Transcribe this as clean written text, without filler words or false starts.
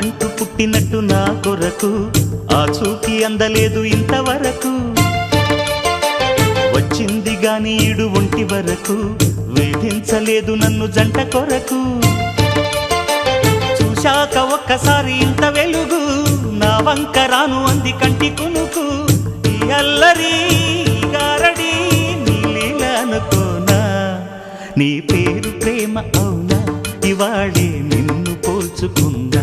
అంటూ పుట్టినట్టు నా కొరకు ఆ చూకి అందలేదు ఇంతవరకు వచ్చింది గాని ఈడు ఒంటి వరకు వేధించలేదు నన్ను జంట కొరకు చూశాక ఒక్కసారి ఇంత వెలుగు నా వంక రాను అంది కంటి కునుకు ఈ అల్లరి గారడి నీలీల అనుకోనా నీ పేరు ప్రేమ అవునా ఇవాళే నిన్ను పోల్చుకున్నా